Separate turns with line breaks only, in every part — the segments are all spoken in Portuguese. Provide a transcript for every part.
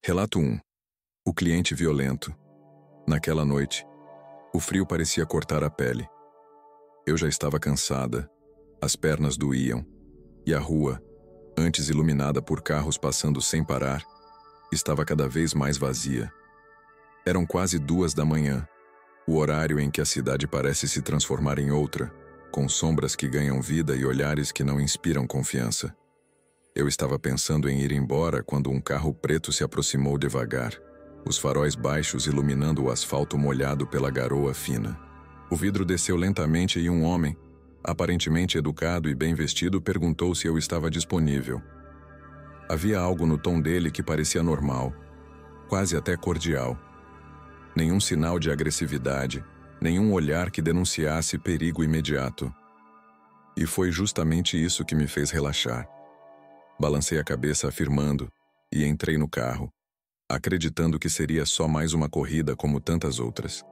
Relato 1. O cliente violento. Naquela noite, o frio parecia cortar a pele. Eu já estava cansada, as pernas doíam, e a rua, antes iluminada por carros passando sem parar, estava cada vez mais vazia. Eram quase 2 da manhã, o horário em que a cidade parece se transformar em outra, com sombras que ganham vida e olhares que não inspiram confiança. Eu estava pensando em ir embora quando um carro preto se aproximou devagar, os faróis baixos iluminando o asfalto molhado pela garoa fina. O vidro desceu lentamente e um homem, aparentemente educado e bem vestido, perguntou se eu estava disponível. Havia algo no tom dele que parecia normal, quase até cordial. Nenhum sinal de agressividade, nenhum olhar que denunciasse perigo imediato. E foi justamente isso que me fez relaxar. Balancei a cabeça afirmando e entrei no carro, acreditando que seria só mais uma corrida como tantas outras.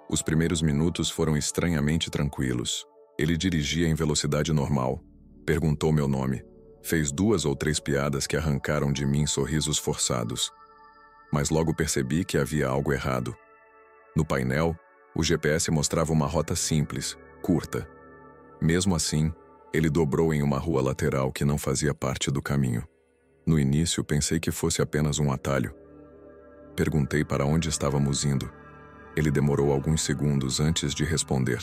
Os primeiros minutos foram estranhamente tranquilos. Ele dirigia em velocidade normal, perguntou meu nome, fez 2 ou 3 piadas que arrancaram de mim sorrisos forçados. Mas logo percebi que havia algo errado. No painel, o GPS mostrava uma rota simples, curta. Mesmo assim, ele dobrou em uma rua lateral que não fazia parte do caminho. No início, pensei que fosse apenas um atalho. Perguntei para onde estávamos indo. Ele demorou alguns segundos antes de responder.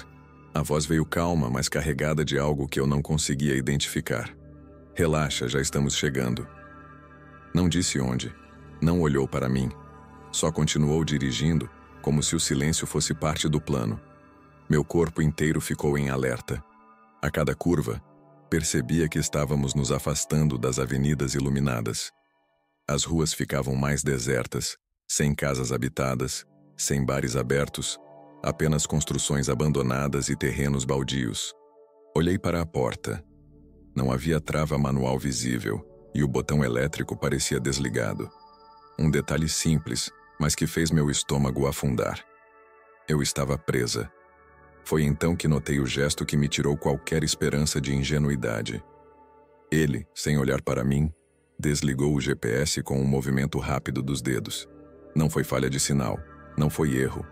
A voz veio calma, mas carregada de algo que eu não conseguia identificar. Relaxa, já estamos chegando. Não disse onde. Não olhou para mim. Só continuou dirigindo, como se o silêncio fosse parte do plano. Meu corpo inteiro ficou em alerta. A cada curva, percebia que estávamos nos afastando das avenidas iluminadas. As ruas ficavam mais desertas, sem casas habitadas, sem bares abertos, apenas construções abandonadas e terrenos baldios. Olhei para a porta. Não havia trava manual visível e o botão elétrico parecia desligado. Um detalhe simples, mas que fez meu estômago afundar. Eu estava presa. Foi então que notei o gesto que me tirou qualquer esperança de ingenuidade. Ele, sem olhar para mim, desligou o GPS com um movimento rápido dos dedos. Não foi falha de sinal, não foi erro.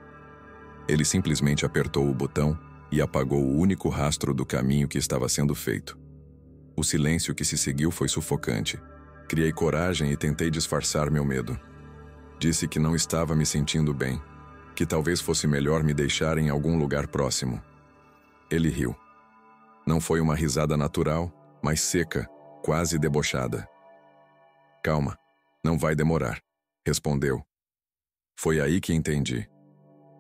Ele simplesmente apertou o botão e apagou o único rastro do caminho que estava sendo feito. O silêncio que se seguiu foi sufocante. Criei coragem e tentei disfarçar meu medo. Disse que não estava me sentindo bem, que talvez fosse melhor me deixar em algum lugar próximo. Ele riu. Não foi uma risada natural, mas seca, quase debochada. Calma, não vai demorar, respondeu. Foi aí que entendi.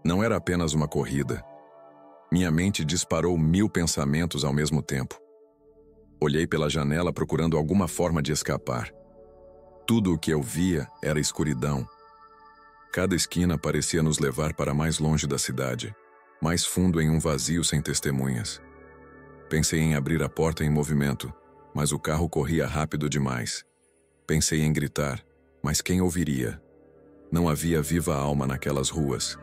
Não era apenas uma corrida. Minha mente disparou 1000 pensamentos ao mesmo tempo. Olhei pela janela procurando alguma forma de escapar. Tudo o que eu via era escuridão. Cada esquina parecia nos levar para mais longe da cidade, mais fundo em um vazio sem testemunhas. Pensei em abrir a porta em movimento, mas o carro corria rápido demais. Pensei em gritar, mas quem ouviria? Não havia viva alma naquelas ruas.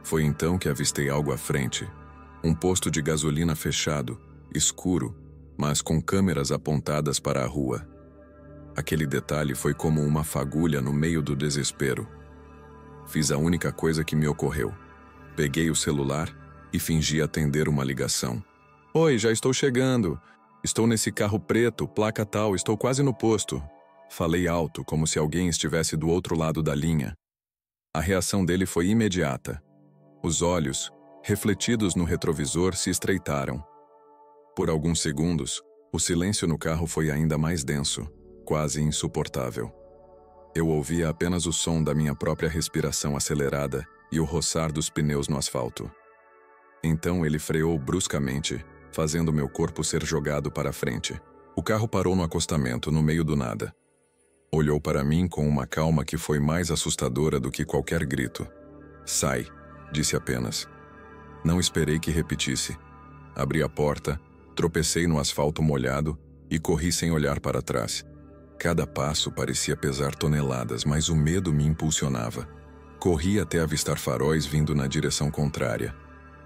Foi então que avistei algo à frente. Um posto de gasolina fechado, escuro, mas com câmeras apontadas para a rua. Aquele detalhe foi como uma fagulha no meio do desespero. Fiz a única coisa que me ocorreu. Peguei o celular e fingi atender uma ligação. Oi, já estou chegando. Estou nesse carro preto, placa tal, estou quase no posto. Falei alto, como se alguém estivesse do outro lado da linha. A reação dele foi imediata. Os olhos, refletidos no retrovisor, se estreitaram. Por alguns segundos, o silêncio no carro foi ainda mais denso, quase insuportável. Eu ouvia apenas o som da minha própria respiração acelerada e o roçar dos pneus no asfalto. Então ele freou bruscamente, fazendo meu corpo ser jogado para a frente. O carro parou no acostamento, no meio do nada. Olhou para mim com uma calma que foi mais assustadora do que qualquer grito. Sai, disse apenas. Não esperei que repetisse. Abri a porta, tropecei no asfalto molhado e corri sem olhar para trás. Cada passo parecia pesar toneladas, mas o medo me impulsionava. Corri até avistar faróis vindo na direção contrária.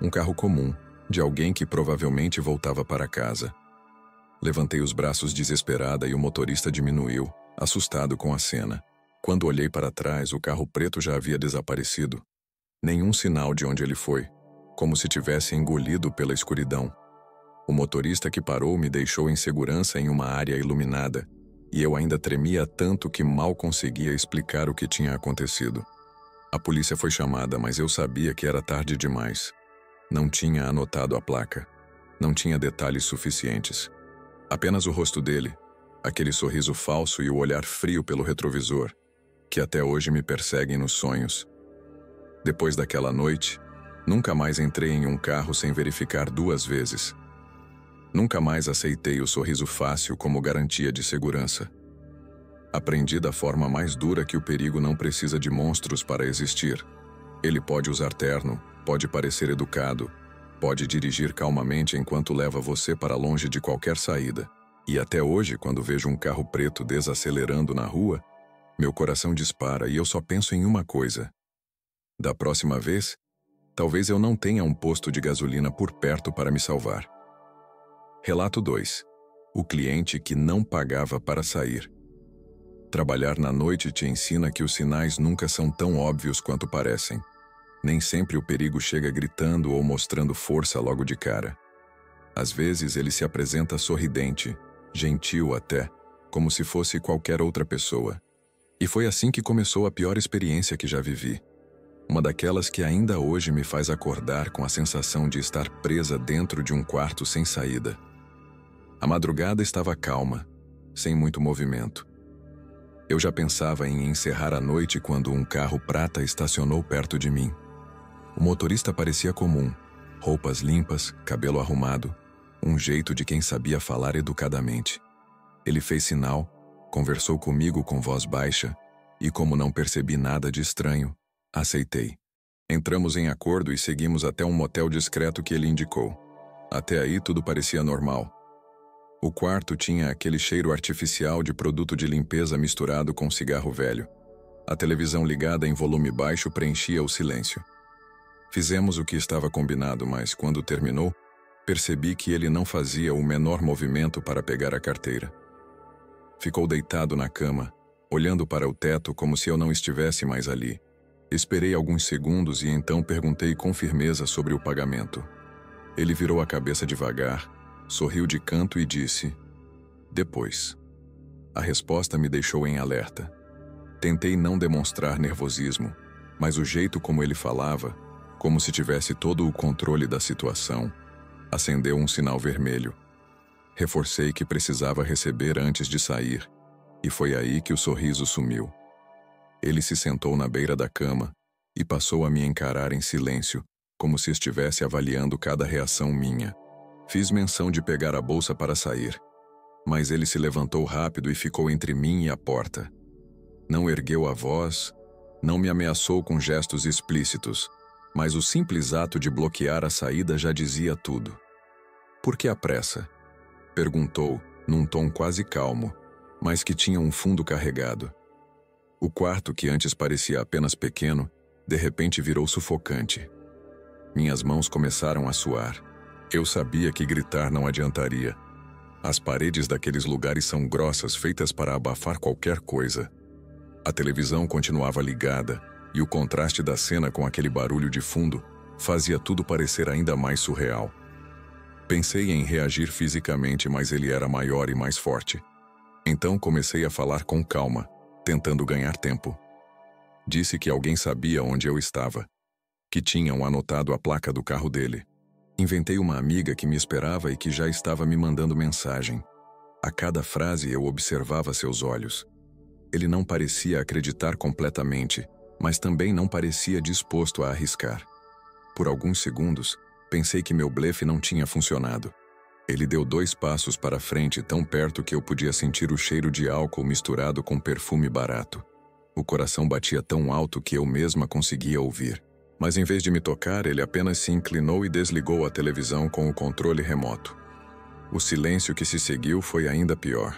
Um carro comum, de alguém que provavelmente voltava para casa. Levantei os braços desesperada e o motorista diminuiu, assustado com a cena. Quando olhei para trás, o carro preto já havia desaparecido. Nenhum sinal de onde ele foi, como se tivesse engolido pela escuridão. O motorista que parou me deixou em segurança em uma área iluminada, e eu ainda tremia tanto que mal conseguia explicar o que tinha acontecido. A polícia foi chamada, mas eu sabia que era tarde demais. Não tinha anotado a placa. Não tinha detalhes suficientes. Apenas o rosto dele, aquele sorriso falso e o olhar frio pelo retrovisor, que até hoje me perseguem nos sonhos. Depois daquela noite, nunca mais entrei em um carro sem verificar 2 vezes. Nunca mais aceitei o sorriso fácil como garantia de segurança. Aprendi da forma mais dura que o perigo não precisa de monstros para existir. Ele pode usar terno, pode parecer educado, pode dirigir calmamente enquanto leva você para longe de qualquer saída. E até hoje, quando vejo um carro preto desacelerando na rua, meu coração dispara e eu só penso em uma coisa. Da próxima vez, talvez eu não tenha um posto de gasolina por perto para me salvar. Relato 2. O cliente que não pagava para sair. Trabalhar na noite te ensina que os sinais nunca são tão óbvios quanto parecem. Nem sempre o perigo chega gritando ou mostrando força logo de cara. Às vezes ele se apresenta sorridente, gentil até, como se fosse qualquer outra pessoa. E foi assim que começou a pior experiência que já vivi. Uma daquelas que ainda hoje me faz acordar com a sensação de estar presa dentro de um quarto sem saída. A madrugada estava calma, sem muito movimento. Eu já pensava em encerrar a noite quando um carro prata estacionou perto de mim. O motorista parecia comum, roupas limpas, cabelo arrumado, um jeito de quem sabia falar educadamente. Ele fez sinal, conversou comigo com voz baixa, e como não percebi nada de estranho, aceitei. Entramos em acordo e seguimos até um motel discreto que ele indicou. Até aí tudo parecia normal. O quarto tinha aquele cheiro artificial de produto de limpeza misturado com cigarro velho. A televisão ligada em volume baixo preenchia o silêncio. Fizemos o que estava combinado, mas quando terminou, percebi que ele não fazia o menor movimento para pegar a carteira. Ficou deitado na cama, olhando para o teto como se eu não estivesse mais ali. Esperei alguns segundos e então perguntei com firmeza sobre o pagamento. Ele virou a cabeça devagar, sorriu de canto e disse: "Depois." A resposta me deixou em alerta. Tentei não demonstrar nervosismo, mas o jeito como ele falava, como se tivesse todo o controle da situação, acendeu um sinal vermelho. Reforcei que precisava receber antes de sair, e foi aí que o sorriso sumiu. Ele se sentou na beira da cama e passou a me encarar em silêncio, como se estivesse avaliando cada reação minha. Fiz menção de pegar a bolsa para sair, mas ele se levantou rápido e ficou entre mim e a porta. Não ergueu a voz, não me ameaçou com gestos explícitos, mas o simples ato de bloquear a saída já dizia tudo. "Por que a pressa?" perguntou, num tom quase calmo, mas que tinha um fundo carregado. O quarto, que antes parecia apenas pequeno, de repente virou sufocante. Minhas mãos começaram a suar. Eu sabia que gritar não adiantaria. As paredes daqueles lugares são grossas, feitas para abafar qualquer coisa. A televisão continuava ligada, e o contraste da cena com aquele barulho de fundo fazia tudo parecer ainda mais surreal. Pensei em reagir fisicamente, mas ele era maior e mais forte. Então comecei a falar com calma, tentando ganhar tempo. Disse que alguém sabia onde eu estava, que tinham anotado a placa do carro dele. Inventei uma amiga que me esperava e que já estava me mandando mensagem. A cada frase eu observava seus olhos. Ele não parecia acreditar completamente, mas também não parecia disposto a arriscar. Por alguns segundos, pensei que meu blefe não tinha funcionado. Ele deu 2 passos para frente, tão perto que eu podia sentir o cheiro de álcool misturado com perfume barato. O coração batia tão alto que eu mesma conseguia ouvir. Mas em vez de me tocar, ele apenas se inclinou e desligou a televisão com o controle remoto. O silêncio que se seguiu foi ainda pior.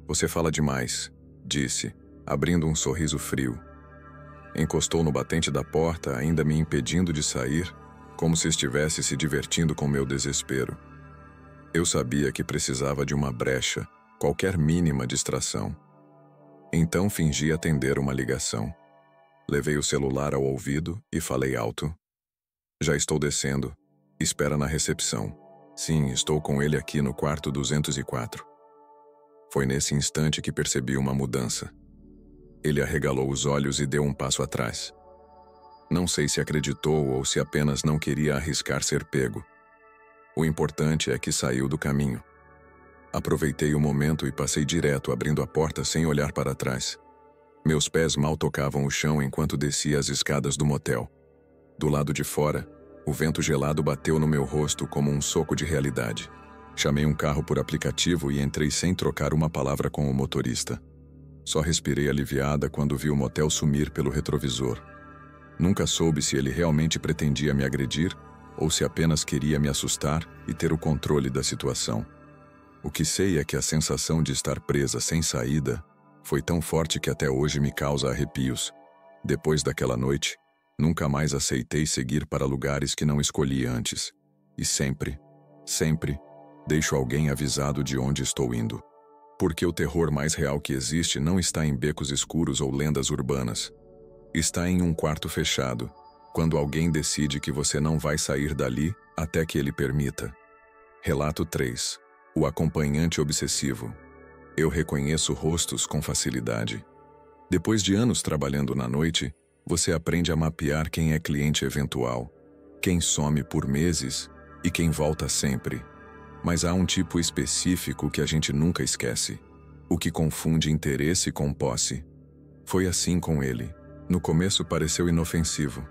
"Você fala demais", disse, abrindo um sorriso frio. Encostou no batente da porta, ainda me impedindo de sair, como se estivesse se divertindo com meu desespero. Eu sabia que precisava de uma brecha, qualquer mínima distração. Então fingi atender uma ligação. Levei o celular ao ouvido e falei alto. Já estou descendo. Espera na recepção. Sim, estou com ele aqui no quarto 204. Foi nesse instante que percebi uma mudança. Ele arregalou os olhos e deu um passo atrás. Não sei se acreditou ou se apenas não queria arriscar ser pego. O importante é que saiu do caminho. Aproveitei o momento e passei direto, abrindo a porta sem olhar para trás. Meus pés mal tocavam o chão enquanto descia as escadas do motel. Do lado de fora, o vento gelado bateu no meu rosto como um soco de realidade. Chamei um carro por aplicativo e entrei sem trocar uma palavra com o motorista. Só respirei aliviada quando vi o motel sumir pelo retrovisor. Nunca soube se ele realmente pretendia me agredir ou se apenas queria me assustar e ter o controle da situação. O que sei é que a sensação de estar presa sem saída foi tão forte que até hoje me causa arrepios. Depois daquela noite, nunca mais aceitei seguir para lugares que não escolhi antes. E sempre, sempre, deixo alguém avisado de onde estou indo. Porque o terror mais real que existe não está em becos escuros ou lendas urbanas. Está em um quarto fechado, quando alguém decide que você não vai sair dali até que ele permita. Relato 3. O acompanhante obsessivo. Eu reconheço rostos com facilidade. Depois de anos trabalhando na noite, você aprende a mapear quem é cliente eventual, quem some por meses e quem volta sempre. Mas há um tipo específico que a gente nunca esquece, o que confunde interesse com posse. Foi assim com ele. No começo pareceu inofensivo.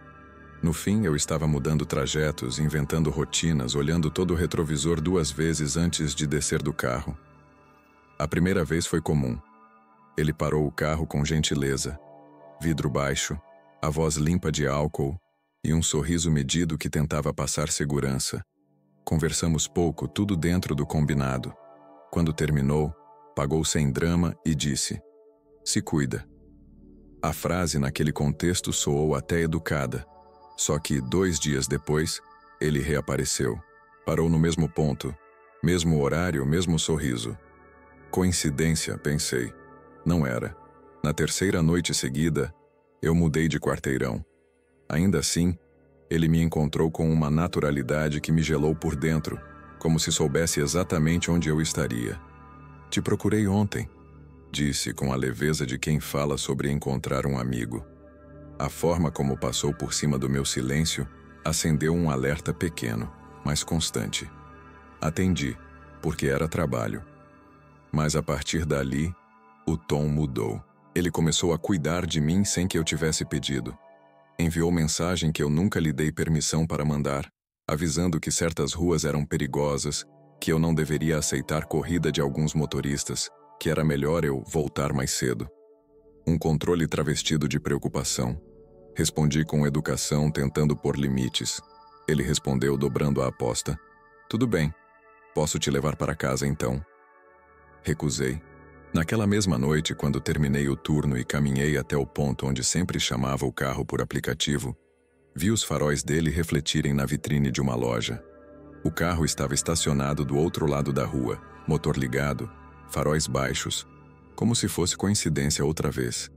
No fim, eu estava mudando trajetos, inventando rotinas, olhando todo o retrovisor 2 vezes antes de descer do carro. A primeira vez foi comum. Ele parou o carro com gentileza. Vidro baixo, a voz limpa de álcool e um sorriso medido que tentava passar segurança. Conversamos pouco, tudo dentro do combinado. Quando terminou, pagou sem drama e disse: "Se cuida." A frase naquele contexto soou até educada. Só que 2 dias depois, ele reapareceu. Parou no mesmo ponto, mesmo horário, mesmo sorriso. Coincidência, pensei. Não era. Na 3ª noite seguida, eu mudei de quarteirão. Ainda assim, ele me encontrou com uma naturalidade que me gelou por dentro, como se soubesse exatamente onde eu estaria. "Te procurei ontem", disse com a leveza de quem fala sobre encontrar um amigo. A forma como passou por cima do meu silêncio acendeu um alerta pequeno, mas constante. Atendi, porque era trabalho. Mas a partir dali, o tom mudou. Ele começou a cuidar de mim sem que eu tivesse pedido. Enviou mensagem que eu nunca lhe dei permissão para mandar, avisando que certas ruas eram perigosas, que eu não deveria aceitar corrida de alguns motoristas, que era melhor eu voltar mais cedo. Um controle travestido de preocupação. Respondi com educação, tentando pôr limites. Ele respondeu dobrando a aposta. "Tudo bem. Posso te levar para casa então?" Recusei. Naquela mesma noite, quando terminei o turno e caminhei até o ponto onde sempre chamava o carro por aplicativo, vi os faróis dele refletirem na vitrine de uma loja. O carro estava estacionado do outro lado da rua, motor ligado, faróis baixos, como se fosse coincidência outra vez.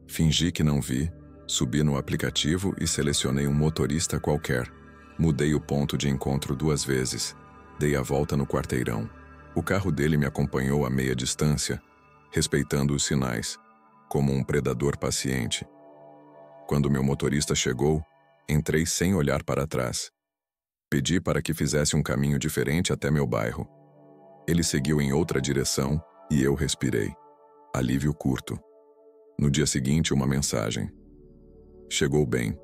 Fingi que não vi, subi no aplicativo e selecionei um motorista qualquer. Mudei o ponto de encontro 2 vezes. Dei a volta no quarteirão. O carro dele me acompanhou a meia distância, respeitando os sinais, como um predador paciente. Quando meu motorista chegou, entrei sem olhar para trás. Pedi para que fizesse um caminho diferente até meu bairro. Ele seguiu em outra direção e eu respirei. Alívio curto. No dia seguinte, uma mensagem. "Chegou bem."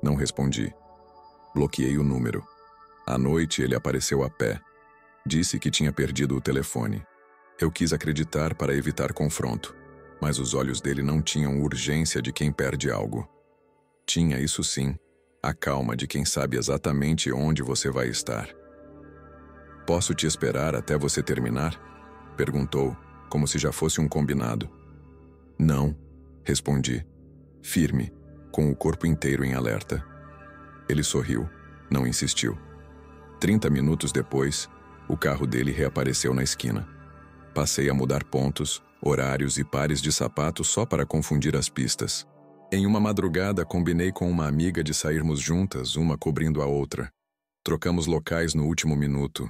Não respondi. Bloqueei o número. À noite, ele apareceu a pé. Disse que tinha perdido o telefone. Eu quis acreditar para evitar confronto, mas os olhos dele não tinham urgência de quem perde algo. Tinha, isso sim, a calma de quem sabe exatamente onde você vai estar. "Posso te esperar até você terminar?" Perguntou, como se já fosse um combinado. "Não", respondi, firme, com o corpo inteiro em alerta. Ele sorriu, não insistiu. 30 minutos depois, o carro dele reapareceu na esquina. Passei a mudar pontos, horários e pares de sapatos só para confundir as pistas. Em uma madrugada, combinei com uma amiga de sairmos juntas, uma cobrindo a outra. Trocamos locais no último minuto.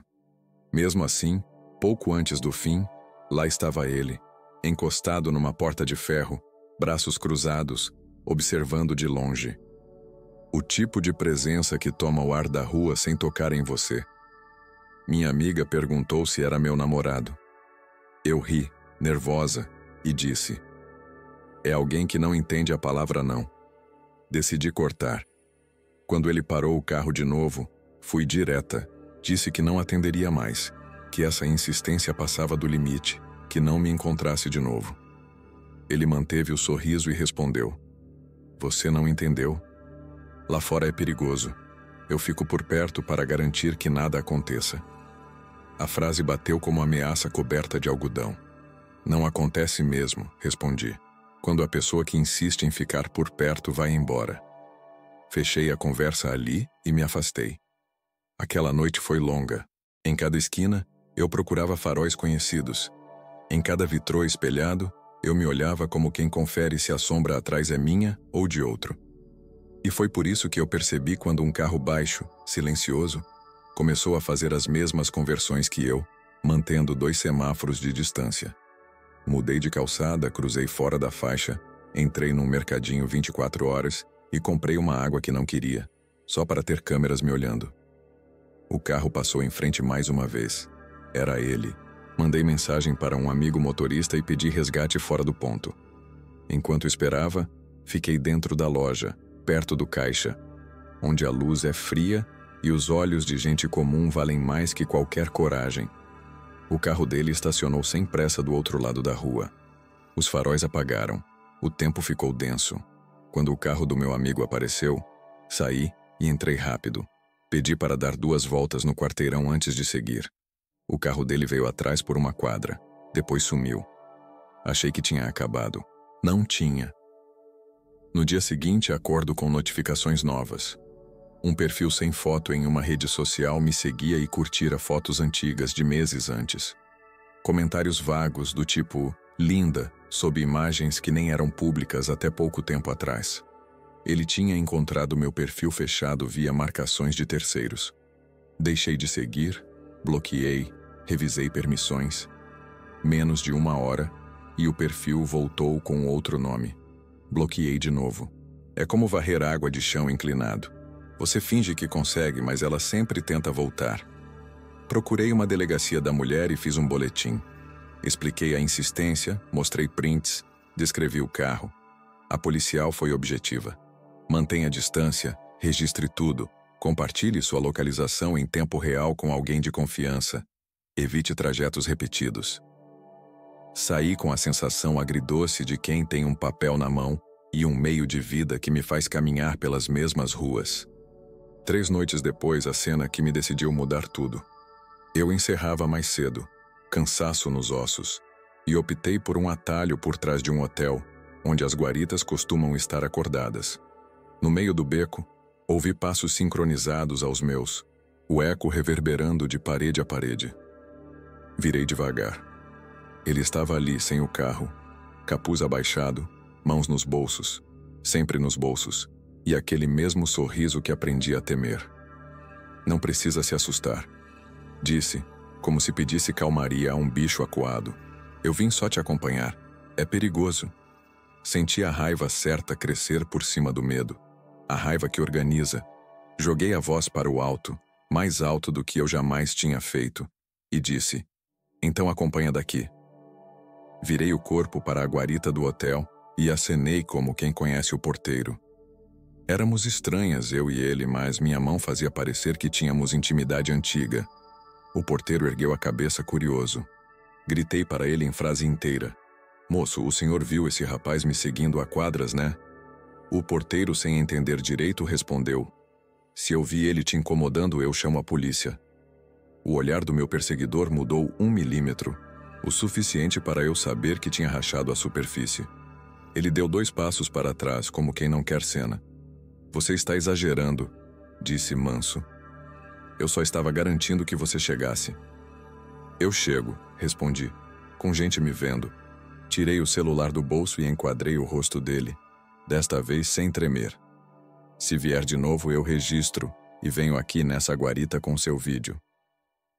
Mesmo assim, pouco antes do fim, lá estava ele, encostado numa porta de ferro, braços cruzados, observando de longe. O tipo de presença que toma o ar da rua sem tocar em você. Minha amiga perguntou se era meu namorado. Eu ri, nervosa, e disse: é alguém que não entende a palavra não. Decidi cortar. Quando ele parou o carro de novo, fui direta. Disse que não atenderia mais, que essa insistência passava do limite, que não me encontrasse de novo. Ele manteve o sorriso e respondeu: você não entendeu? Lá fora é perigoso. Eu fico por perto para garantir que nada aconteça. A frase bateu como ameaça coberta de algodão. Não acontece mesmo, respondi. Quando a pessoa que insiste em ficar por perto vai embora. Fechei a conversa ali e me afastei. Aquela noite foi longa. Em cada esquina, eu procurava faróis conhecidos. Em cada vitrô espelhado, eu me olhava como quem confere se a sombra atrás é minha ou de outro. E foi por isso que eu percebi quando um carro baixo, silencioso, começou a fazer as mesmas conversões que eu, mantendo 2 semáforos de distância. Mudei de calçada, cruzei fora da faixa, entrei num mercadinho 24 horas e comprei uma água que não queria, só para ter câmeras me olhando. O carro passou em frente mais uma vez. Era ele. Mandei mensagem para um amigo motorista e pedi resgate fora do ponto. Enquanto esperava, fiquei dentro da loja, perto do caixa, onde a luz é fria e os olhos de gente comum valem mais que qualquer coragem. O carro dele estacionou sem pressa do outro lado da rua. Os faróis apagaram. O tempo ficou denso. Quando o carro do meu amigo apareceu, saí e entrei rápido. Pedi para dar 2 voltas no quarteirão antes de seguir. O carro dele veio atrás por uma quadra. Depois sumiu. Achei que tinha acabado. Não tinha. No dia seguinte, acordo com notificações novas. Um perfil sem foto em uma rede social me seguia e curtira fotos antigas de meses antes. Comentários vagos do tipo "linda", sob imagens que nem eram públicas até pouco tempo atrás. Ele tinha encontrado meu perfil fechado via marcações de terceiros. Deixei de seguir, bloqueei, revisei permissões. Menos de 1 hora, e o perfil voltou com outro nome. Bloqueei de novo. É como varrer água de chão inclinado. Você finge que consegue, mas ela sempre tenta voltar. Procurei uma delegacia da mulher e fiz um boletim. Expliquei a insistência, mostrei prints, descrevi o carro. A policial foi objetiva. Mantenha distância, registre tudo, compartilhe sua localização em tempo real com alguém de confiança. Evite trajetos repetidos. Saí com a sensação agridoce de quem tem um papel na mão e um meio de vida que me faz caminhar pelas mesmas ruas. 3 noites depois, a cena que me decidiu mudar tudo. Eu encerrava mais cedo, cansaço nos ossos, e optei por um atalho por trás de um hotel, onde as guaritas costumam estar acordadas. No meio do beco, ouvi passos sincronizados aos meus, o eco reverberando de parede a parede. Virei devagar. Ele estava ali, sem o carro, capuz abaixado, mãos nos bolsos, sempre nos bolsos, e aquele mesmo sorriso que aprendi a temer. Não precisa se assustar, disse, como se pedisse calmaria a um bicho acuado. Eu vim só te acompanhar. É perigoso. Senti a raiva certa crescer por cima do medo. A raiva que organiza. Joguei a voz para o alto, mais alto do que eu jamais tinha feito, e disse: então acompanha daqui. Virei o corpo para a guarita do hotel e acenei como quem conhece o porteiro. Éramos estranhas, eu e ele, mas minha mão fazia parecer que tínhamos intimidade antiga. O porteiro ergueu a cabeça curioso. Gritei para ele em frase inteira: moço, o senhor viu esse rapaz me seguindo a quadras, né? O porteiro, sem entender direito, respondeu: se eu vi ele te incomodando, eu chamo a polícia. O olhar do meu perseguidor mudou 1 milímetro, o suficiente para eu saber que tinha rachado a superfície. Ele deu 2 passos para trás, como quem não quer cena. Você está exagerando, disse manso. Eu só estava garantindo que você chegasse. Eu chego, respondi, com gente me vendo. Tirei o celular do bolso e enquadrei o rosto dele, desta vez sem tremer. Se vier de novo, eu registro e venho aqui nessa guarita com seu vídeo.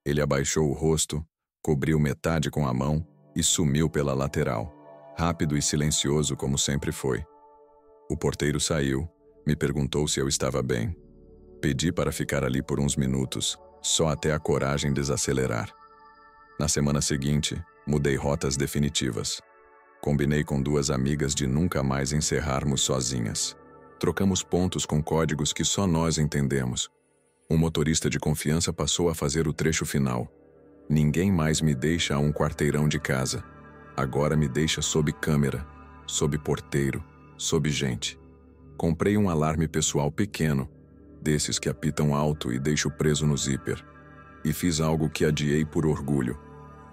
Ele abaixou o rosto, cobriu metade com a mão e sumiu pela lateral, rápido e silencioso como sempre foi. O porteiro saiu, me perguntou se eu estava bem. Pedi para ficar ali por uns minutos, só até a coragem desacelerar. Na semana seguinte, mudei rotas definitivas. Combinei com 2 amigas de nunca mais encerrarmos sozinhas. Trocamos pontos com códigos que só nós entendemos. Um motorista de confiança passou a fazer o trecho final. Ninguém mais me deixa a um quarteirão de casa. Agora me deixa sob câmera, sob porteiro, sob gente. Comprei um alarme pessoal pequeno, desses que apitam alto e deixo preso no zíper. E fiz algo que adiei por orgulho.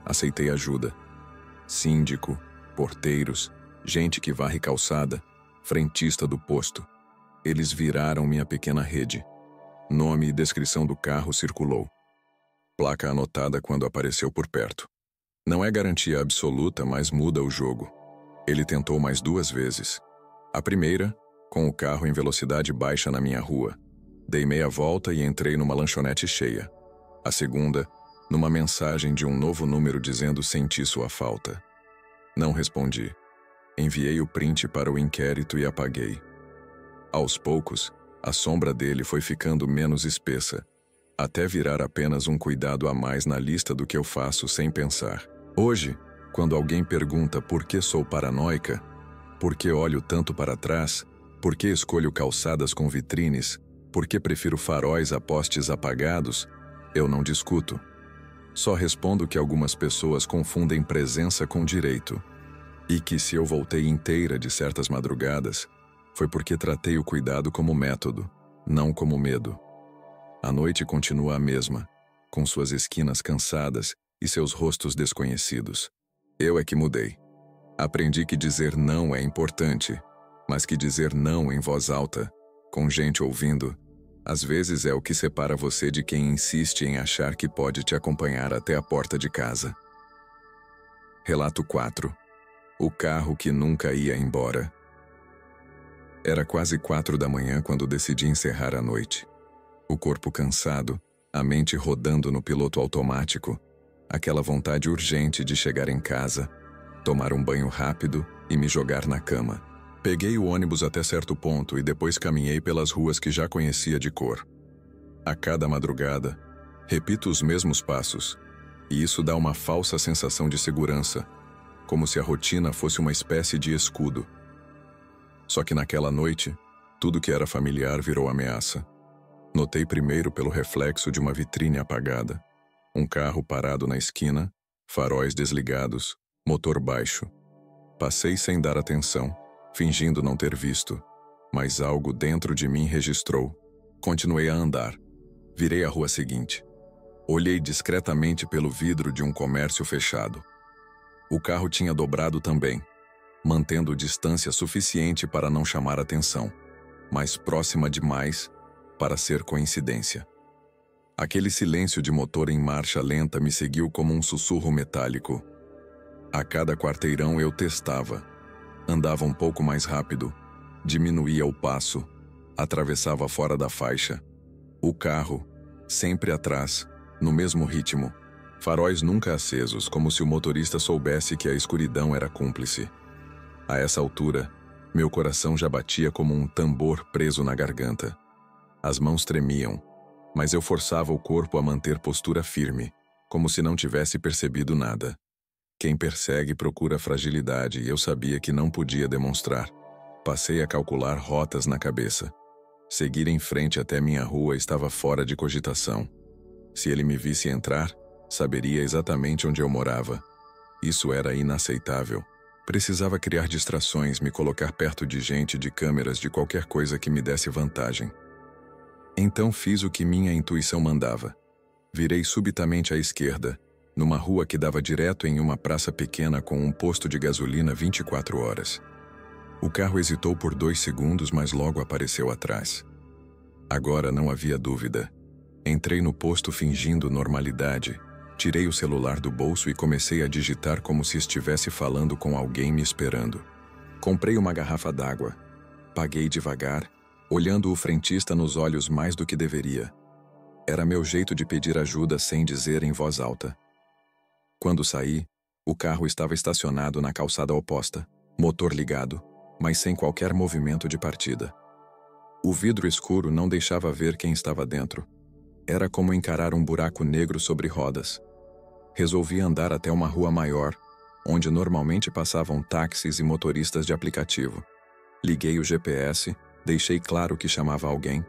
Aceitei ajuda. Síndico, porteiros, gente que varre calçada, frentista do posto. Eles viraram minha pequena rede. Nome e descrição do carro circulou. Placa anotada quando apareceu por perto. Não é garantia absoluta, mas muda o jogo. Ele tentou mais 2 vezes. A primeira, com o carro em velocidade baixa na minha rua. Dei meia volta e entrei numa lanchonete cheia. A segunda, numa mensagem de um novo número dizendo senti sua falta. Não respondi. Enviei o print para o inquérito e apaguei. Aos poucos, a sombra dele foi ficando menos espessa, até virar apenas um cuidado a mais na lista do que eu faço sem pensar. Hoje, quando alguém pergunta por que sou paranoica, por que olho tanto para trás, por que escolho calçadas com vitrines, por que prefiro faróis a postes apagados, eu não discuto. Só respondo que algumas pessoas confundem presença com direito, e que se eu voltei inteira de certas madrugadas, foi porque tratei o cuidado como método, não como medo. A noite continua a mesma, com suas esquinas cansadas e seus rostos desconhecidos. Eu é que mudei. Aprendi que dizer não é importante, mas que dizer não em voz alta, com gente ouvindo, às vezes é o que separa você de quem insiste em achar que pode te acompanhar até a porta de casa. Relato 4. O carro que nunca ia embora. Era quase 4 da manhã quando decidi encerrar a noite. O corpo cansado, a mente rodando no piloto automático, aquela vontade urgente de chegar em casa, tomar um banho rápido e me jogar na cama. Peguei o ônibus até certo ponto e depois caminhei pelas ruas que já conhecia de cor. A cada madrugada, repito os mesmos passos, e isso dá uma falsa sensação de segurança, como se a rotina fosse uma espécie de escudo. Só que naquela noite, tudo que era familiar virou ameaça. Notei primeiro pelo reflexo de uma vitrine apagada, um carro parado na esquina, faróis desligados, motor baixo. Passei sem dar atenção, fingindo não ter visto, mas algo dentro de mim registrou. Continuei a andar. Virei a rua seguinte. Olhei discretamente pelo vidro de um comércio fechado. O carro tinha dobrado também, mantendo distância suficiente para não chamar atenção, mas próxima demais para ser coincidência. Aquele silêncio de motor em marcha lenta me seguiu como um sussurro metálico. A cada quarteirão eu testava. Andava um pouco mais rápido, diminuía o passo, atravessava fora da faixa. O carro, sempre atrás, no mesmo ritmo. Faróis nunca acesos, como se o motorista soubesse que a escuridão era cúmplice. A essa altura, meu coração já batia como um tambor preso na garganta. As mãos tremiam, mas eu forçava o corpo a manter postura firme, como se não tivesse percebido nada. Quem persegue procura fragilidade e eu sabia que não podia demonstrar. Passei a calcular rotas na cabeça. Seguir em frente até minha rua estava fora de cogitação. Se ele me visse entrar, saberia exatamente onde eu morava. Isso era inaceitável. Precisava criar distrações, me colocar perto de gente, de câmeras, de qualquer coisa que me desse vantagem. Então fiz o que minha intuição mandava. Virei subitamente à esquerda, numa rua que dava direto em uma praça pequena com um posto de gasolina 24 horas. O carro hesitou por 2 segundos, mas logo apareceu atrás. Agora não havia dúvida. Entrei no posto fingindo normalidade, Tirei o celular do bolso e comecei a digitar como se estivesse falando com alguém me esperando. Comprei uma garrafa d'água. Paguei devagar, olhando o frentista nos olhos mais do que deveria. Era meu jeito de pedir ajuda sem dizer em voz alta. Quando saí, o carro estava estacionado na calçada oposta, motor ligado, mas sem qualquer movimento de partida. O vidro escuro não deixava ver quem estava dentro. Era como encarar um buraco negro sobre rodas. Resolvi andar até uma rua maior, onde normalmente passavam táxis e motoristas de aplicativo. Liguei o GPS, deixei claro que chamava alguém.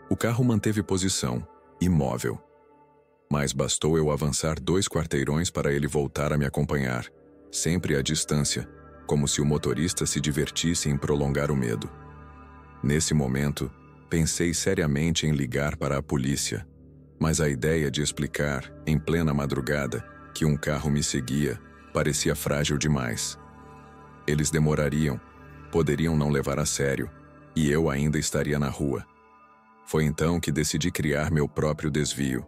O carro manteve posição, imóvel. Mas bastou eu avançar 2 quarteirões para ele voltar a me acompanhar, sempre à distância, como se o motorista se divertisse em prolongar o medo. Nesse momento, pensei seriamente em ligar para a polícia, mas a ideia de explicar, em plena madrugada, que um carro me seguia, parecia frágil demais. Eles demorariam, poderiam não levar a sério, e eu ainda estaria na rua. Foi então que decidi criar meu próprio desvio.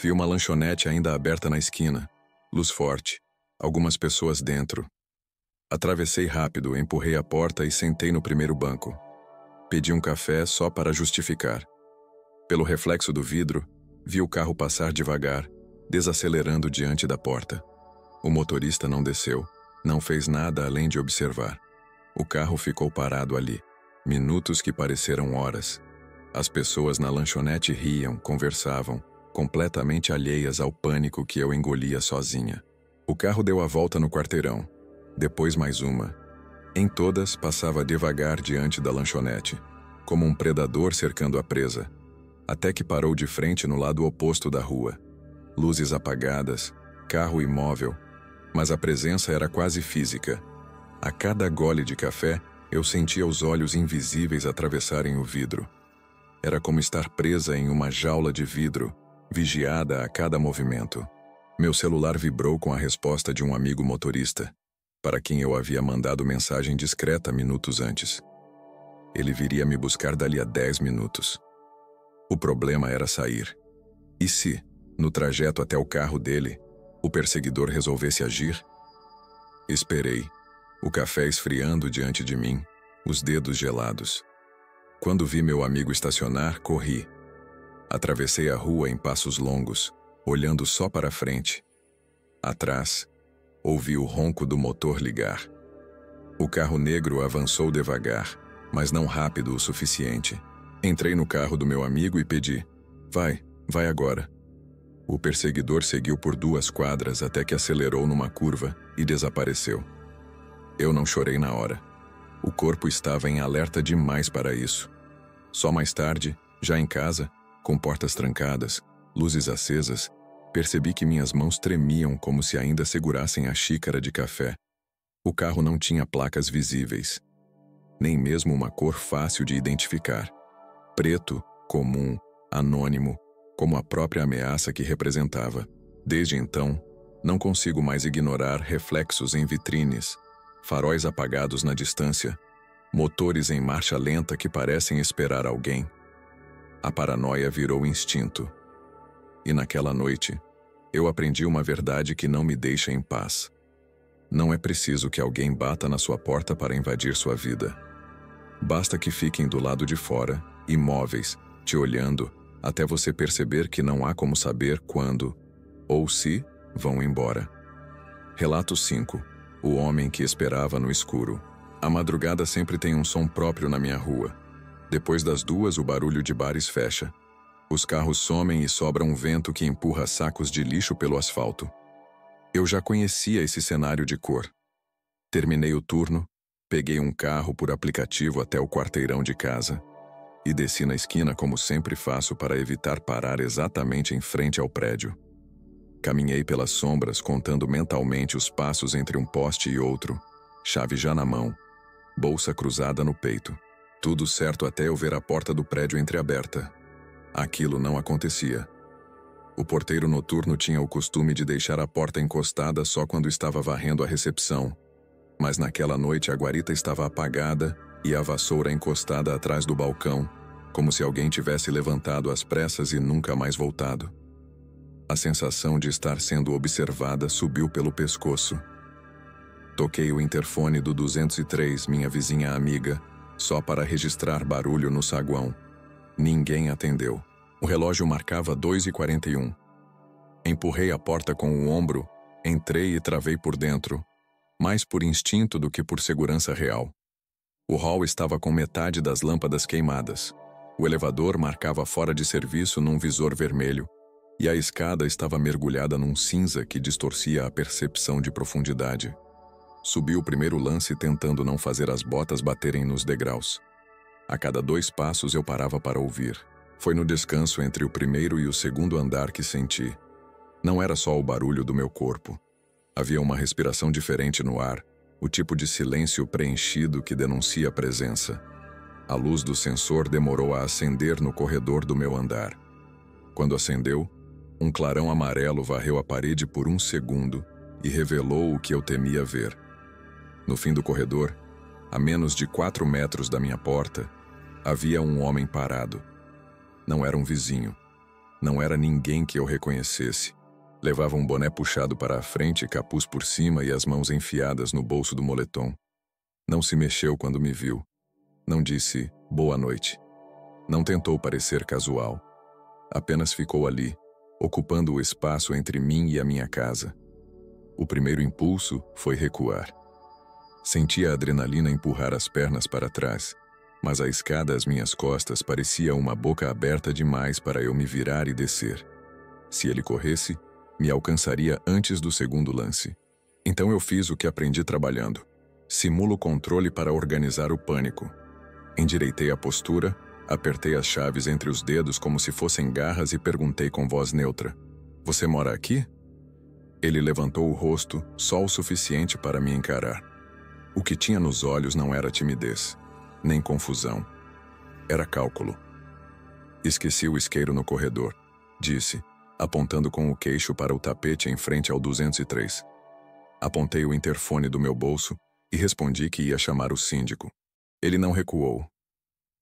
Vi uma lanchonete ainda aberta na esquina, luz forte, algumas pessoas dentro. Atravessei rápido, empurrei a porta e sentei no primeiro banco. Pedi um café só para justificar. Pelo reflexo do vidro, vi o carro passar devagar, desacelerando diante da porta. O motorista não desceu, não fez nada além de observar. O carro ficou parado ali, minutos que pareceram horas. As pessoas na lanchonete riam, conversavam, completamente alheias ao pânico que eu engolia sozinha. O carro deu a volta no quarteirão, depois mais uma. Em todas, passava devagar diante da lanchonete, como um predador cercando a presa, até que parou de frente no lado oposto da rua. Luzes apagadas, carro imóvel, mas a presença era quase física. A cada gole de café, eu sentia os olhos invisíveis atravessarem o vidro. Era como estar presa em uma jaula de vidro, vigiada a cada movimento. Meu celular vibrou com a resposta de um amigo motorista, para quem eu havia mandado mensagem discreta minutos antes. Ele viria me buscar dali a 10 minutos. O problema era sair. E se, no trajeto até o carro dele, o perseguidor resolvesse agir? Esperei, o café esfriando diante de mim, os dedos gelados. Quando vi meu amigo estacionar, corri. Atravessei a rua em passos longos, olhando só para frente. Atrás, ouvi o ronco do motor ligar. O carro negro avançou devagar, mas não rápido o suficiente. Entrei no carro do meu amigo e pedi: vai agora. O perseguidor seguiu por 2 quadras até que acelerou numa curva e desapareceu. Eu não chorei na hora. O corpo estava em alerta demais para isso. Só mais tarde, já em casa, com portas trancadas, luzes acesas, percebi que minhas mãos tremiam como se ainda segurassem a xícara de café. O carro não tinha placas visíveis, nem mesmo uma cor fácil de identificar. Preto, comum, anônimo, como a própria ameaça que representava. Desde então, não consigo mais ignorar reflexos em vitrines, faróis apagados na distância, motores em marcha lenta que parecem esperar alguém. A paranoia virou instinto. E naquela noite, eu aprendi uma verdade que não me deixa em paz. Não é preciso que alguém bata na sua porta para invadir sua vida. Basta que fiquem do lado de fora, imóveis, te olhando, até você perceber que não há como saber quando, ou se, vão embora. Relato 5. O homem que esperava no escuro. A madrugada sempre tem um som próprio na minha rua. Depois das 2, o barulho de bares fecha. Os carros somem e sobra um vento que empurra sacos de lixo pelo asfalto. Eu já conhecia esse cenário de cor. Terminei o turno, peguei um carro por aplicativo até o quarteirão de casa e desci na esquina como sempre faço para evitar parar exatamente em frente ao prédio. Caminhei pelas sombras contando mentalmente os passos entre um poste e outro, chave já na mão, bolsa cruzada no peito. Tudo certo até eu ver a porta do prédio entreaberta. Aquilo não acontecia. O porteiro noturno tinha o costume de deixar a porta encostada só quando estava varrendo a recepção, mas naquela noite a guarita estava apagada e a vassoura encostada atrás do balcão, como se alguém tivesse levantado às pressas e nunca mais voltado. A sensação de estar sendo observada subiu pelo pescoço. Toquei o interfone do 203, minha vizinha amiga, só para registrar barulho no saguão. Ninguém atendeu. O relógio marcava 2h41. Empurrei a porta com o ombro, entrei e travei por dentro, mais por instinto do que por segurança real. O hall estava com metade das lâmpadas queimadas. O elevador marcava fora de serviço num visor vermelho, e a escada estava mergulhada num cinza que distorcia a percepção de profundidade. Subi o primeiro lance tentando não fazer as botas baterem nos degraus. A cada 2 passos eu parava para ouvir. Foi no descanso entre o primeiro e o segundo andar que senti. Não era só o barulho do meu corpo. Havia uma respiração diferente no ar, o tipo de silêncio preenchido que denuncia presença. A luz do sensor demorou a acender no corredor do meu andar. Quando acendeu, um clarão amarelo varreu a parede por 1 segundo e revelou o que eu temia ver. No fim do corredor, a menos de 4 metros da minha porta, havia um homem parado. Não era um vizinho. Não era ninguém que eu reconhecesse. Levava um boné puxado para a frente, capuz por cima e as mãos enfiadas no bolso do moletom. Não se mexeu quando me viu. Não disse boa noite. Não tentou parecer casual. Apenas ficou ali, ocupando o espaço entre mim e a minha casa. O primeiro impulso foi recuar. Senti a adrenalina empurrar as pernas para trás, mas a escada às minhas costas parecia uma boca aberta demais para eu me virar e descer. Se ele corresse, me alcançaria antes do segundo lance. Então eu fiz o que aprendi trabalhando. Simulo o controle para organizar o pânico. Endireitei a postura, apertei as chaves entre os dedos como se fossem garras e perguntei com voz neutra: "Você mora aqui?" Ele levantou o rosto, só o suficiente para me encarar. O que tinha nos olhos não era timidez, nem confusão. Era cálculo. "Esqueci o isqueiro no corredor", disse, apontando com o queixo para o tapete em frente ao 203. Apontei o interfone do meu bolso e respondi que ia chamar o síndico. Ele não recuou.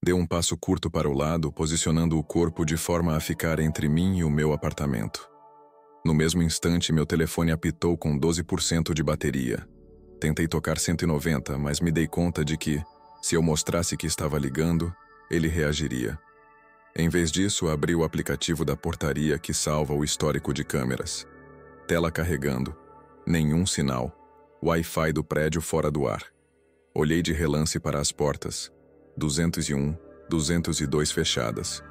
Deu um passo curto para o lado, posicionando o corpo de forma a ficar entre mim e o meu apartamento. No mesmo instante, meu telefone apitou com 12% de bateria. Tentei tocar 190, mas me dei conta de que, se eu mostrasse que estava ligando, ele reagiria. Em vez disso, abri o aplicativo da portaria que salva o histórico de câmeras. Tela carregando. Nenhum sinal. Wi-Fi do prédio fora do ar. Olhei de relance para as portas. 201, 202 fechadas.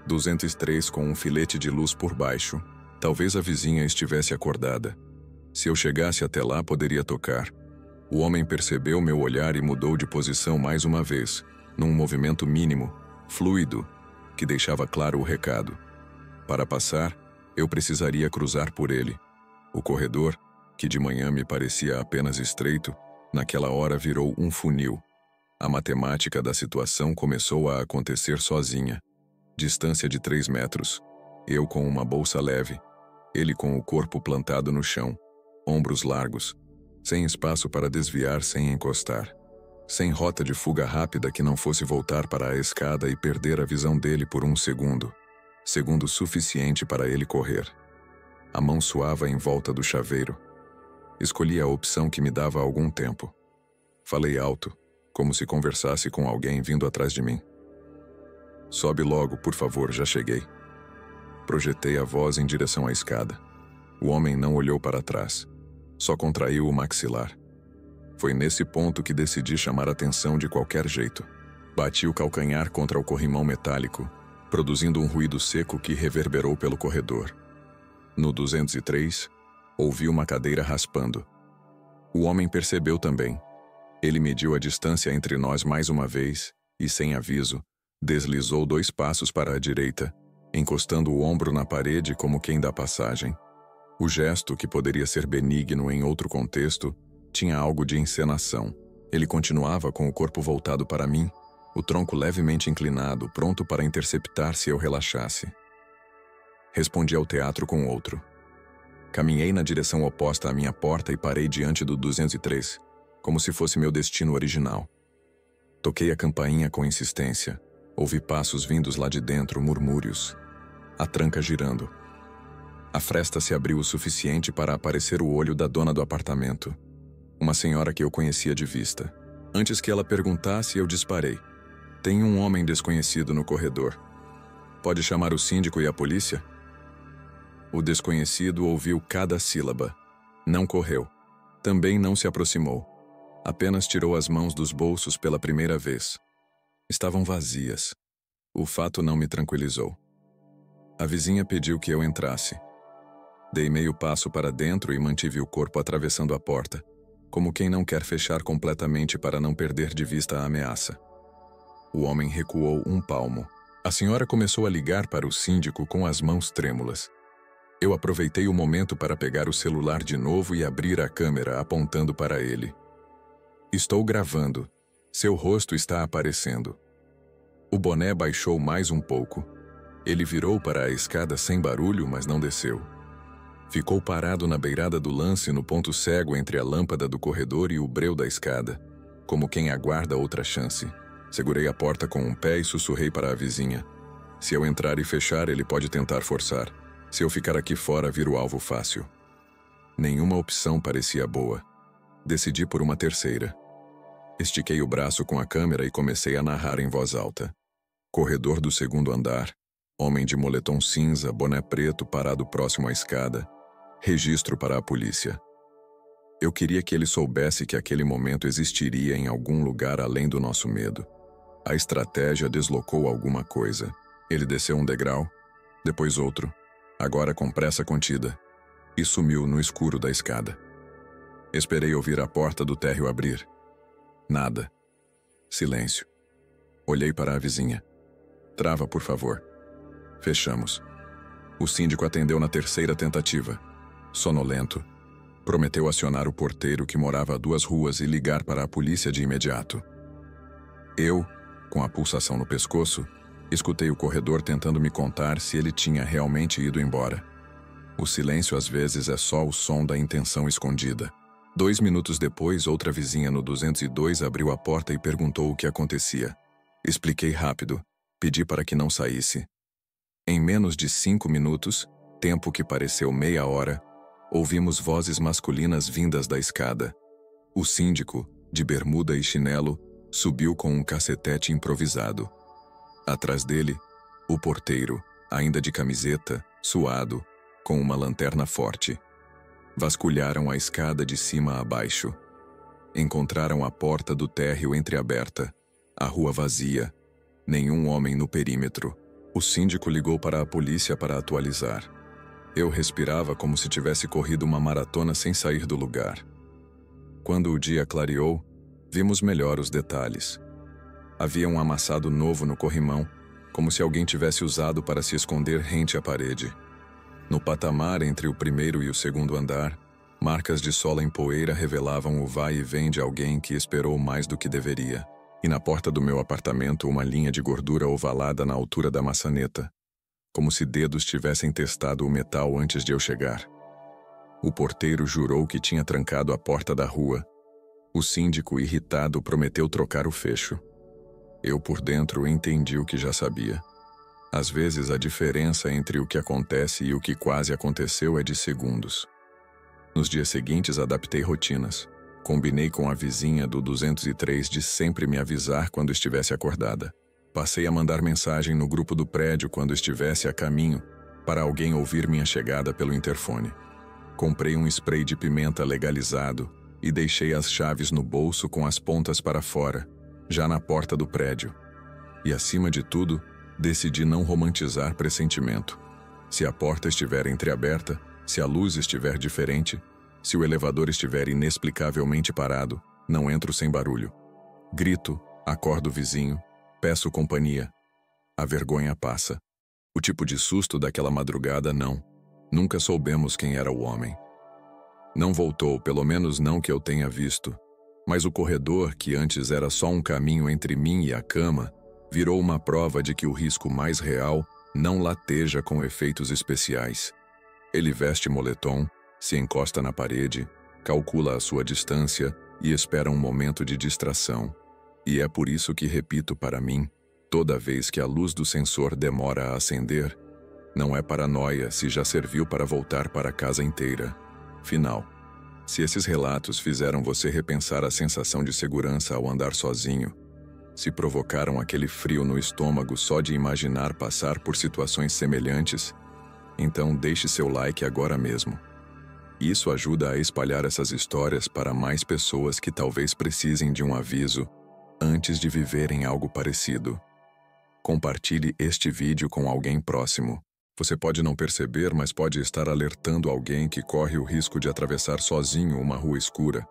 203 com um filete de luz por baixo. Talvez a vizinha estivesse acordada. Se eu chegasse até lá, poderia tocar. O homem percebeu meu olhar e mudou de posição mais uma vez, num movimento mínimo, fluido, que deixava claro o recado. Para passar, eu precisaria cruzar por ele. O corredor, que de manhã me parecia apenas estreito, naquela hora virou um funil. A matemática da situação começou a acontecer sozinha. Distância de 3 metros. Eu com uma bolsa leve. Ele com o corpo plantado no chão. Ombros largos. Sem espaço para desviar sem encostar. Sem rota de fuga rápida que não fosse voltar para a escada e perder a visão dele por 1 segundo. Segundo suficiente para ele correr. A mão suava em volta do chaveiro. Escolhi a opção que me dava algum tempo. Falei alto, como se conversasse com alguém vindo atrás de mim. "Sobe logo, por favor, já cheguei." Projetei a voz em direção à escada. O homem não olhou para trás. Só contraiu o maxilar. Foi nesse ponto que decidi chamar atenção de qualquer jeito. Bati o calcanhar contra o corrimão metálico, produzindo um ruído seco que reverberou pelo corredor. No 203, ouvi uma cadeira raspando. O homem percebeu também. Ele mediu a distância entre nós mais uma vez e, sem aviso, deslizou 2 passos para a direita, encostando o ombro na parede como quem dá passagem. O gesto, que poderia ser benigno em outro contexto, tinha algo de encenação. Ele continuava com o corpo voltado para mim, o tronco levemente inclinado, pronto para interceptar se eu relaxasse. Respondi ao teatro com outro. Caminhei na direção oposta à minha porta e parei diante do 203, como se fosse meu destino original. Toquei a campainha com insistência. Ouvi passos vindos lá de dentro, murmúrios. A tranca girando. A fresta se abriu o suficiente para aparecer o olho da dona do apartamento, uma senhora que eu conhecia de vista. Antes que ela perguntasse, eu disparei. Tem um homem desconhecido no corredor. Pode chamar o síndico e a polícia? O desconhecido ouviu cada sílaba. Não correu. Também não se aproximou. Apenas tirou as mãos dos bolsos pela primeira vez. Estavam vazias. O fato não me tranquilizou. A vizinha pediu que eu entrasse. Dei meio passo para dentro e mantive o corpo atravessando a porta, como quem não quer fechar completamente para não perder de vista a ameaça. O homem recuou um palmo. A senhora começou a ligar para o síndico com as mãos trêmulas. Eu aproveitei o momento para pegar o celular de novo e abrir a câmera apontando para ele. Estou gravando. Seu rosto está aparecendo. O boné baixou mais um pouco. Ele virou para a escada sem barulho, mas não desceu. Ficou parado na beirada do lance no ponto cego entre a lâmpada do corredor e o breu da escada, como quem aguarda outra chance. Segurei a porta com um pé e sussurrei para a vizinha. Se eu entrar e fechar, ele pode tentar forçar. Se eu ficar aqui fora, viro alvo fácil. Nenhuma opção parecia boa. Decidi por uma terceira. Estiquei o braço com a câmera e comecei a narrar em voz alta. Corredor do segundo andar. Homem de moletom cinza, boné preto parado próximo à escada. Registro para a polícia. Eu queria que ele soubesse que aquele momento existiria em algum lugar além do nosso medo. A estratégia deslocou alguma coisa. Ele desceu um degrau, depois outro, agora com pressa contida, e sumiu no escuro da escada. Esperei ouvir a porta do térreo abrir. Nada. Silêncio. Olhei para a vizinha. Trava, por favor. Fechamos. O síndico atendeu na terceira tentativa. Sonolento. Prometeu acionar o porteiro que morava a 2 ruas e ligar para a polícia de imediato. Eu, com a pulsação no pescoço, escutei o corredor tentando me contar se ele tinha realmente ido embora. O silêncio às vezes é só o som da intenção escondida. 2 minutos depois, outra vizinha no 202 abriu a porta e perguntou o que acontecia. Expliquei rápido. Pedi para que não saísse. Em menos de 5 minutos, tempo que pareceu meia hora, ouvimos vozes masculinas vindas da escada. O síndico, de bermuda e chinelo, subiu com um cacetete improvisado. Atrás dele, o porteiro, ainda de camiseta, suado, com uma lanterna forte. Vasculharam a escada de cima a baixo. Encontraram a porta do térreo entreaberta, a rua vazia, nenhum homem no perímetro. O síndico ligou para a polícia para atualizar. Eu respirava como se tivesse corrido uma maratona sem sair do lugar. Quando o dia clareou, vimos melhor os detalhes. Havia um amassado novo no corrimão, como se alguém tivesse usado para se esconder rente à parede. No patamar entre o primeiro e o segundo andar, marcas de sola em poeira revelavam o vai e vem de alguém que esperou mais do que deveria. E na porta do meu apartamento uma linha de gordura ovalada na altura da maçaneta, como se dedos tivessem testado o metal antes de eu chegar. O porteiro jurou que tinha trancado a porta da rua. O síndico, irritado, prometeu trocar o fecho. Eu, por dentro, entendi o que já sabia. Às vezes, a diferença entre o que acontece e o que quase aconteceu é de segundos. Nos dias seguintes, adaptei rotinas. Combinei com a vizinha do 203 de sempre me avisar quando estivesse acordada. Passei a mandar mensagem no grupo do prédio quando estivesse a caminho, para alguém ouvir minha chegada pelo interfone. Comprei um spray de pimenta legalizado e deixei as chaves no bolso com as pontas para fora, já na porta do prédio. E, acima de tudo, decidi não romantizar pressentimento. Se a porta estiver entreaberta, se a luz estiver diferente, se o elevador estiver inexplicavelmente parado, não entro sem barulho. Grito, acordo o vizinho, peço companhia. A vergonha passa. O tipo de susto daquela madrugada, não. Nunca soubemos quem era o homem. Não voltou, pelo menos não que eu tenha visto. Mas o corredor, que antes era só um caminho entre mim e a cama, virou uma prova de que o risco mais real não lateja com efeitos especiais. Ele veste moletom, se encosta na parede, calcula a sua distância e espera um momento de distração. E é por isso que repito para mim, toda vez que a luz do sensor demora a acender, Não é paranoia se já serviu para voltar para casa inteira. Final. Se esses relatos fizeram você repensar a sensação de segurança ao andar sozinho, se provocaram aquele frio no estômago só de imaginar passar por situações semelhantes, então deixe seu like agora mesmo. Isso ajuda a espalhar essas histórias para mais pessoas que talvez precisem de um aviso antes de viverem algo parecido. Compartilhe este vídeo com alguém próximo. Você pode não perceber, mas pode estar alertando alguém que corre o risco de atravessar sozinho uma rua escura,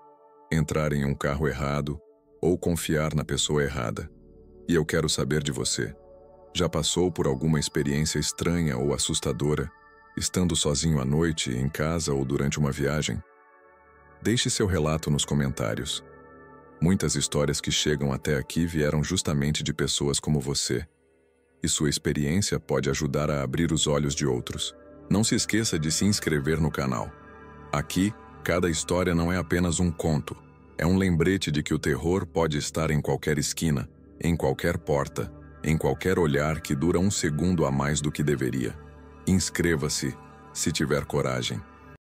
entrar em um carro errado ou confiar na pessoa errada. E eu quero saber de você. Já passou por alguma experiência estranha ou assustadora, estando sozinho à noite, em casa ou durante uma viagem? Deixe seu relato nos comentários. Muitas histórias que chegam até aqui vieram justamente de pessoas como você. E sua experiência pode ajudar a abrir os olhos de outros. Não se esqueça de se inscrever no canal. Aqui, cada história não é apenas um conto. É um lembrete de que o terror pode estar em qualquer esquina, em qualquer porta, em qualquer olhar que dura um segundo a mais do que deveria. Inscreva-se, se tiver coragem.